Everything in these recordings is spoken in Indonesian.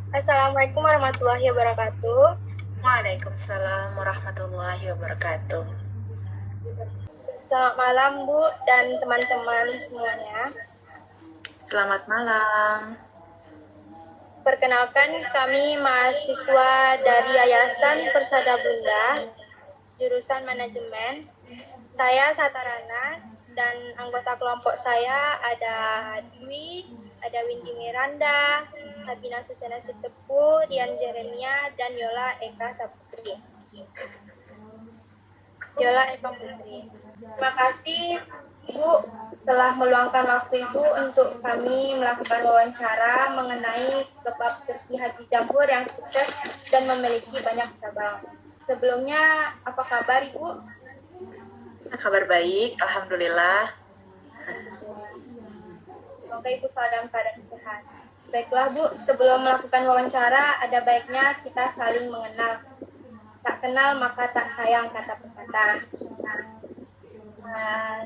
Assalamualaikum warahmatullahi wabarakatuh. Waalaikumsalam warahmatullahi wabarakatuh. Selamat malam Bu dan teman-teman semuanya. Selamat malam. Perkenalkan kami mahasiswa dari Yayasan Persada Bunda, jurusan manajemen. Saya Sataranas dan anggota kelompok saya ada Dwi, ada Windy Miranda, Sabina Susana Sitepu, Dian Jeremia, dan Yola Eka Saputri. Yola Eka Putri. Terima kasih Bu telah meluangkan waktu itu untuk kami melakukan wawancara mengenai kebab Turki Haji Jambur yang sukses dan memiliki banyak cabang. Sebelumnya, apa kabar Ibu? Kabar baik, alhamdulillah. Semoga Ibu selalu dalam keadaan sehat. Baiklah Bu, sebelum melakukan wawancara, ada baiknya kita saling mengenal. Tak kenal maka tak sayang, kata pepatah.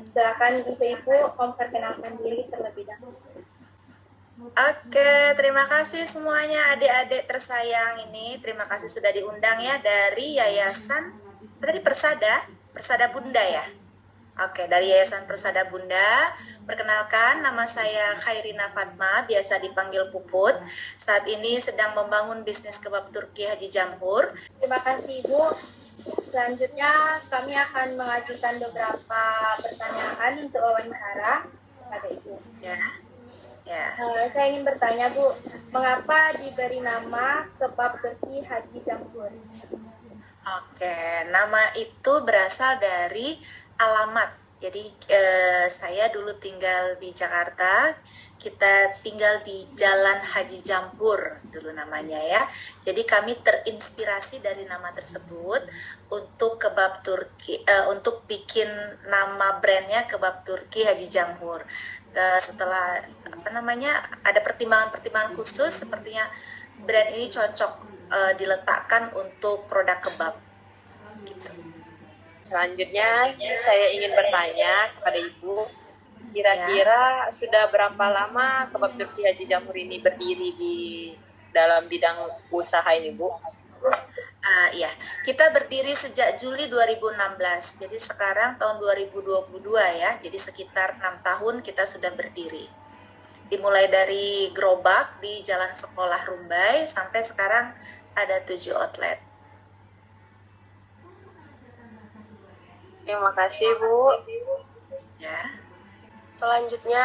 Silakan untuk Ibu memperkenalkan diri terlebih dahulu. Oke, terima kasih semuanya adik-adik tersayang ini. Terima kasih sudah diundang ya dari Yayasan Persada Bunda ya. Oke, dari Yayasan Persada Bunda. Perkenalkan, nama saya Khairina Fatma, biasa dipanggil Puput. Saat ini sedang membangun bisnis kebab Turki Haji Jambur. Terima kasih Ibu. Selanjutnya kami akan mengajukan beberapa pertanyaan untuk wawancara kepada Ibu. Ya. Saya ingin bertanya Bu, mengapa diberi nama kebab Turki Haji Jambur? Oke, nama itu berasal dari alamat. Jadi saya dulu tinggal di Jakarta, kita tinggal di Jalan Haji Jambur dulu namanya ya. Jadi kami terinspirasi dari nama tersebut untuk kebab Turki, untuk bikin nama brandnya kebab Turki Haji Jambur. Setelah ada pertimbangan-pertimbangan khusus, sepertinya brand ini cocok diletakkan untuk produk kebab gitu. Selanjutnya saya ingin bertanya kepada Ibu, kira-kira sudah berapa lama kebab Turki Haji Jambur ini berdiri di dalam bidang usaha ini, Bu? Ya, kita berdiri sejak Juli 2016. Jadi sekarang tahun 2022 ya. Jadi sekitar 6 tahun kita sudah berdiri. Dimulai dari gerobak di Jalan Sekolah Rumbai sampai sekarang ada 7 outlet. Terima kasih, Bu. Ya. Selanjutnya,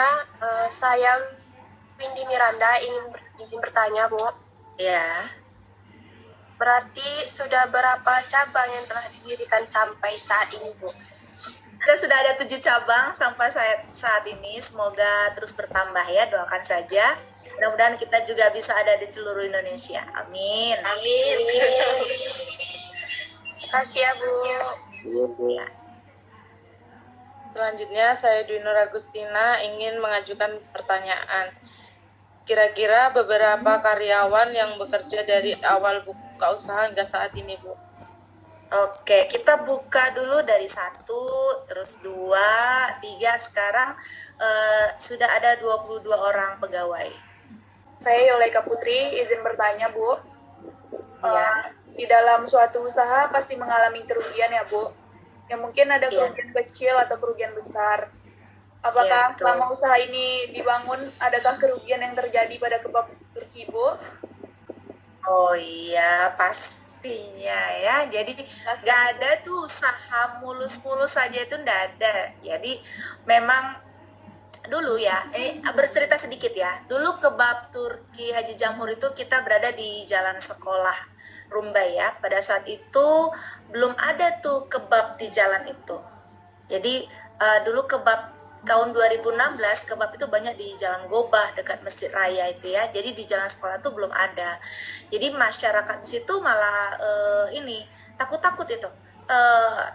saya Windy Miranda izin bertanya, Bu. Ya. Berarti sudah berapa cabang yang telah didirikan sampai saat ini, Bu? Kita sudah ada 7 cabang sampai saat ini. Semoga terus bertambah ya, doakan saja. Mudah-mudahan kita juga bisa ada di seluruh Indonesia. Amin. Amin. Terima kasih ya, Bu. Ya. Selanjutnya saya Dwi Nur Agustina ingin mengajukan pertanyaan. Kira-kira beberapa karyawan yang bekerja dari awal buka usaha hingga saat ini, Bu? Oke, kita buka dulu dari 1, terus 2, 3, sekarang sudah ada 22 orang pegawai. Saya Yoleka Putri, izin bertanya Bu. Ya. Di dalam suatu usaha pasti mengalami kerugian ya Bu. Ya mungkin ada kerugian kecil atau kerugian besar. Apakah selama usaha ini dibangun, adakah kerugian yang terjadi pada kebab Turki Bu? Oh iya, pastinya ya. Jadi nggak ada tuh usaha mulus-mulus saja, itu nggak ada. Jadi memang dulu ya, ini bercerita sedikit ya. Dulu kebab Turki Haji Jambur itu kita berada di Jalan Sekolah Rumbai ya. Pada saat itu belum ada tuh kebab di jalan itu. Jadi dulu kebab tahun 2016 kebab itu banyak di Jalan Gobah dekat Masjid Raya itu ya. Jadi di Jalan Sekolah itu belum ada. Jadi masyarakat di situ malah ini takut-takut itu.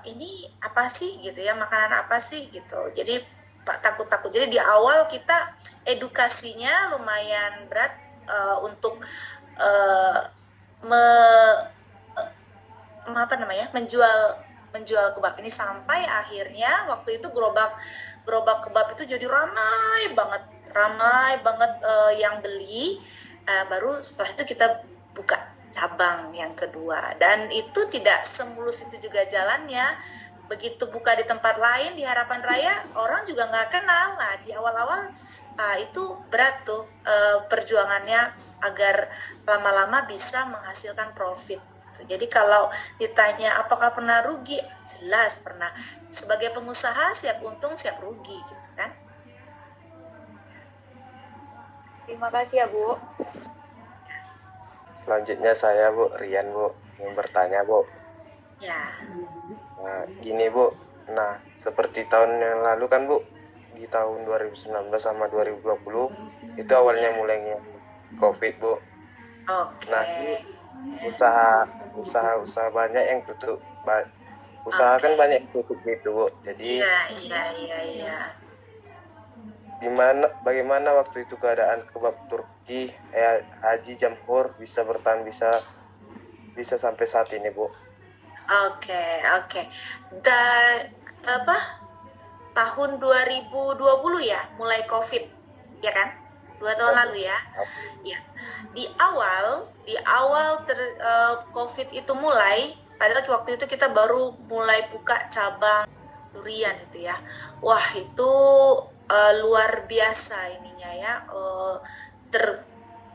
Ini apa sih gitu ya, makanan apa sih gitu. Jadi takut-takut. Jadi di awal kita edukasinya lumayan berat untuk menjual kebab ini, sampai akhirnya waktu itu gerobak kebab itu jadi ramai banget yang beli. baru setelah itu kita buka cabang yang kedua. Dan itu tidak semulus itu juga jalannya. Begitu buka di tempat lain di Harapan Raya, orang juga nggak kenal. Nah, di awal-awal itu berat tuh perjuangannya agar lama-lama bisa menghasilkan profit. Jadi kalau ditanya apakah pernah rugi, jelas pernah. Sebagai pengusaha siap untung siap rugi gitu kan. Terima kasih ya Bu. Selanjutnya saya Bu, Rian Bu, ingin bertanya Bu. Ya. Nah, gini Bu, nah seperti tahun yang lalu kan Bu, di tahun 2019 sama 2020 itu awalnya mulainya COVID Bu. Oke. Nah, usaha banyak yang tutup, usaha kan banyak yang tutup gitu Bu. Jadi Iya. bagaimana waktu itu keadaan kebab Turki Haji Jamhur bisa bertahan bisa sampai saat ini Bu? Oke. Tahun 2020 ya mulai COVID, ya kan? 2 tahun lalu ya. Ya. Di awal COVID itu mulai, padahal waktu itu kita baru mulai buka cabang durian itu ya. Wah, itu luar biasa ininya ya.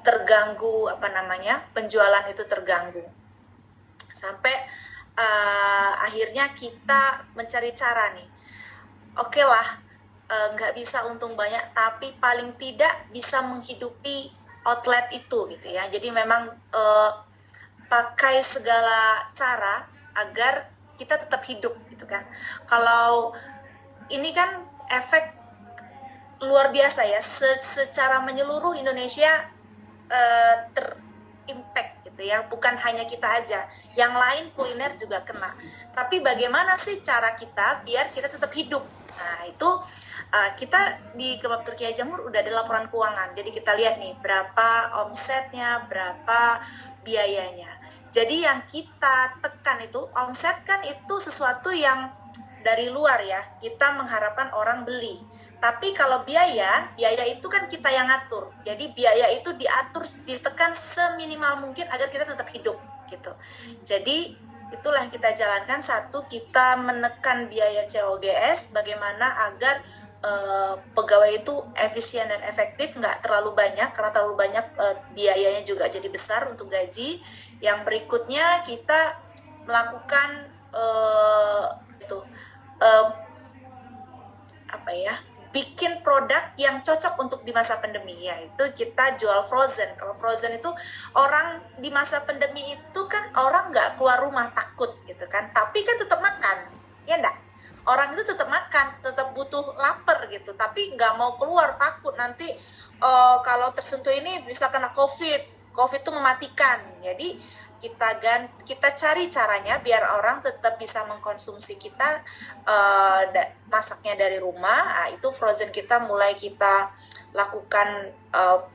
Terganggu penjualan itu terganggu. Sampai akhirnya kita mencari cara nih. Oke lah, nggak bisa untung banyak, tapi paling tidak bisa menghidupi outlet itu gitu ya. Jadi memang pakai segala cara agar kita tetap hidup gitu kan. Kalau ini kan efek luar biasa ya, secara menyeluruh Indonesia terimpact gitu ya, bukan hanya kita aja, yang lain kuliner juga kena. Tapi bagaimana sih cara kita biar kita tetap hidup? Nah itu kita di Kebab Turki Haji Jamhur udah ada laporan keuangan, jadi kita lihat nih berapa omsetnya, berapa biayanya. Jadi yang kita tekan itu omset kan itu sesuatu yang dari luar ya, kita mengharapkan orang beli. Tapi kalau biaya itu kan kita yang ngatur. Jadi biaya itu diatur, ditekan seminimal mungkin agar kita tetap hidup gitu. Jadi itulah yang kita jalankan. Satu, kita menekan biaya COGS, bagaimana agar pegawai itu efisien dan efektif, nggak terlalu banyak, karena terlalu banyak biayanya juga jadi besar untuk gaji. Yang berikutnya kita melakukan bikin produk yang cocok untuk di masa pandemi, yaitu kita jual frozen. Kalau frozen itu orang di masa pandemi itu kan orang nggak keluar rumah takut gitu kan, tapi kan tetap makan, ya enggak? Orang itu tetap makan, tetap butuh lapar gitu, tapi nggak mau keluar takut nanti kalau tersentuh ini bisa kena COVID itu mematikan. Jadi kita cari caranya biar orang tetap bisa mengkonsumsi kita masaknya dari rumah. Nah, itu frozen kita mulai kita lakukan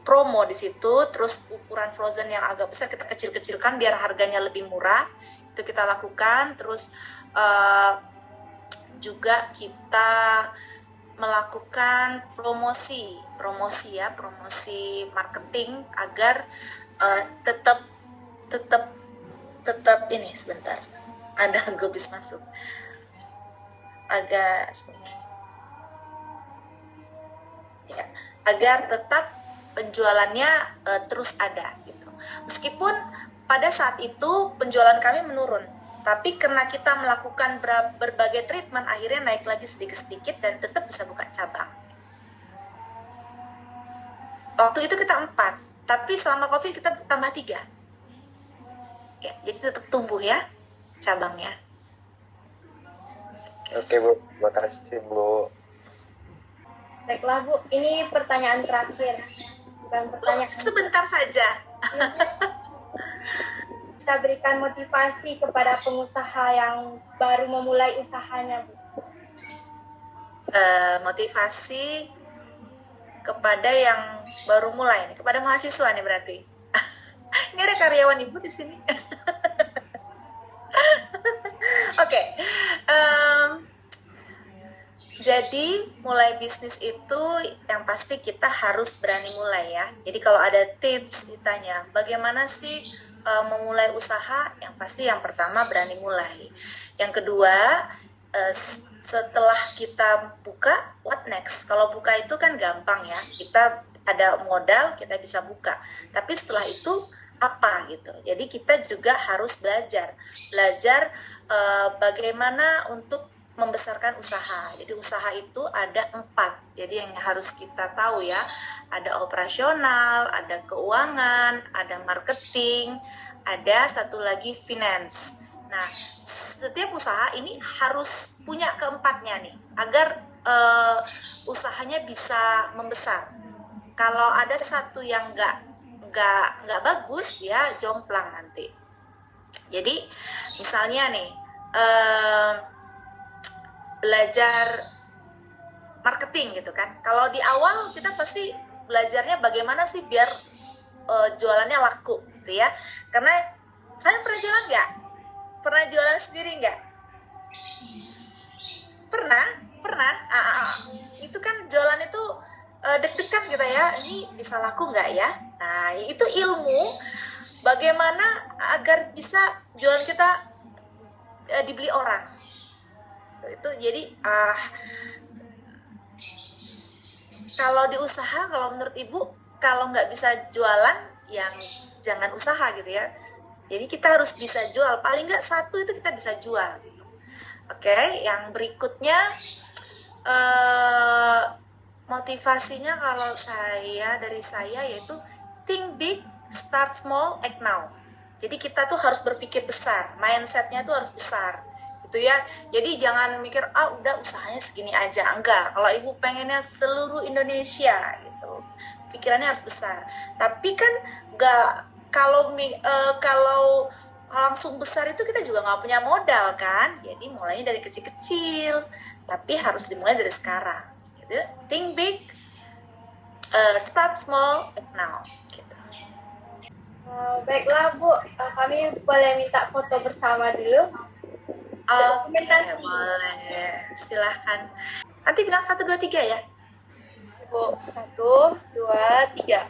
promo di situ. Terus ukuran frozen yang agak besar kita kecil-kecilkan biar harganya lebih murah, itu kita lakukan. Terus juga kita melakukan promosi marketing agar tetap ini sebentar, ada gobis masuk agak sebentar ya, agar tetap penjualannya terus ada gitu. Meskipun pada saat itu penjualan kami menurun, tapi karena kita melakukan berbagai treatment akhirnya naik lagi sedikit-sedikit dan tetap bisa buka cabang. Waktu itu kita 4, tapi selama COVID kita tambah 3. Ya, jadi tetap tumbuh ya cabangnya. Oke Bu, terima kasih Bu. Baiklah Bu, ini pertanyaan terakhir. Bukan pertanyaan. Sebentar saja. Bisa berikan motivasi kepada pengusaha yang baru memulai usahanya Bu. Motivasi kepada yang baru mulai nih, kepada mahasiswa nih berarti. Ini ada karyawan Ibu di sini. Oke. Jadi mulai bisnis itu yang pasti kita harus berani mulai ya. Jadi kalau ada tips ditanya bagaimana sih memulai usaha, yang pasti yang pertama berani mulai. Yang kedua, setelah kita buka, what next? Kalau buka itu kan gampang ya, kita ada modal, kita bisa buka. Tapi setelah itu apa gitu. Jadi kita juga harus belajar bagaimana untuk membesarkan usaha. Jadi usaha itu ada 4. Jadi yang harus kita tahu ya, ada operasional, ada keuangan, ada marketing, ada satu lagi finance. Nah, setiap usaha ini harus punya keempatnya nih, agar usahanya bisa membesar. Kalau ada satu yang nggak bagus, ya jomplang nanti. Jadi misalnya nih, belajar marketing gitu kan. Kalau di awal kita pasti belajarnya bagaimana sih biar jualannya laku gitu ya. Karena kalian pernah jualan nggak? Pernah jualan sendiri nggak? Pernah. Itu kan jualan itu deg-degan gitu ya. Ini bisa laku nggak ya? Nah, itu ilmu bagaimana agar bisa jualan kita dibeli orang. Itu jadi kalau di usaha, kalau menurut ibu, kalau nggak bisa jualan yang jangan usaha gitu ya. Jadi kita harus bisa jual, paling nggak satu itu kita bisa jual gitu. Oke, yang berikutnya motivasinya kalau dari saya yaitu think big, start small, act now. Jadi kita tuh harus berpikir besar, mindsetnya tuh harus besar gitu ya. Jadi jangan mikir udah usahanya segini aja, enggak. Kalau ibu pengennya seluruh Indonesia gitu, pikirannya harus besar. Tapi kan enggak, kalau langsung besar itu kita juga nggak punya modal kan. Jadi mulainya dari kecil-kecil, tapi harus dimulai dari sekarang gitu. Think big, start small, act now gitu. Baiklah Bu, kami boleh minta foto bersama dulu. Oke, boleh. Silahkan. Nanti bilang 1, 2, 3 ya. Bu, 1, 2, 3.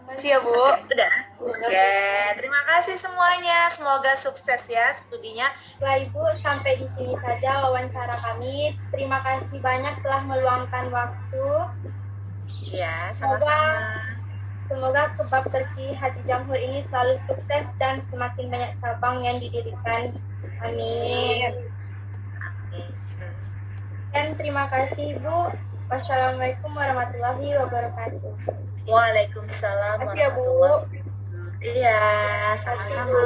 Makasih ya Bu. Udah. Oke, terima kasih semuanya. Semoga sukses ya studinya. Baiklah Ibu, sampai di sini saja wawancara kami. Terima kasih banyak telah meluangkan waktu. Ya, sama-sama. Semoga kebab Turki Haji Jamhur ini selalu sukses dan semakin banyak cabang yang didirikan. Amin. Dan terima kasih Ibu. Wassalamualaikum warahmatullahi wabarakatuh. Waalaikumsalam Makasih ya, Bu. warahmatullahi wabarakatuh. Iya, sama-sama.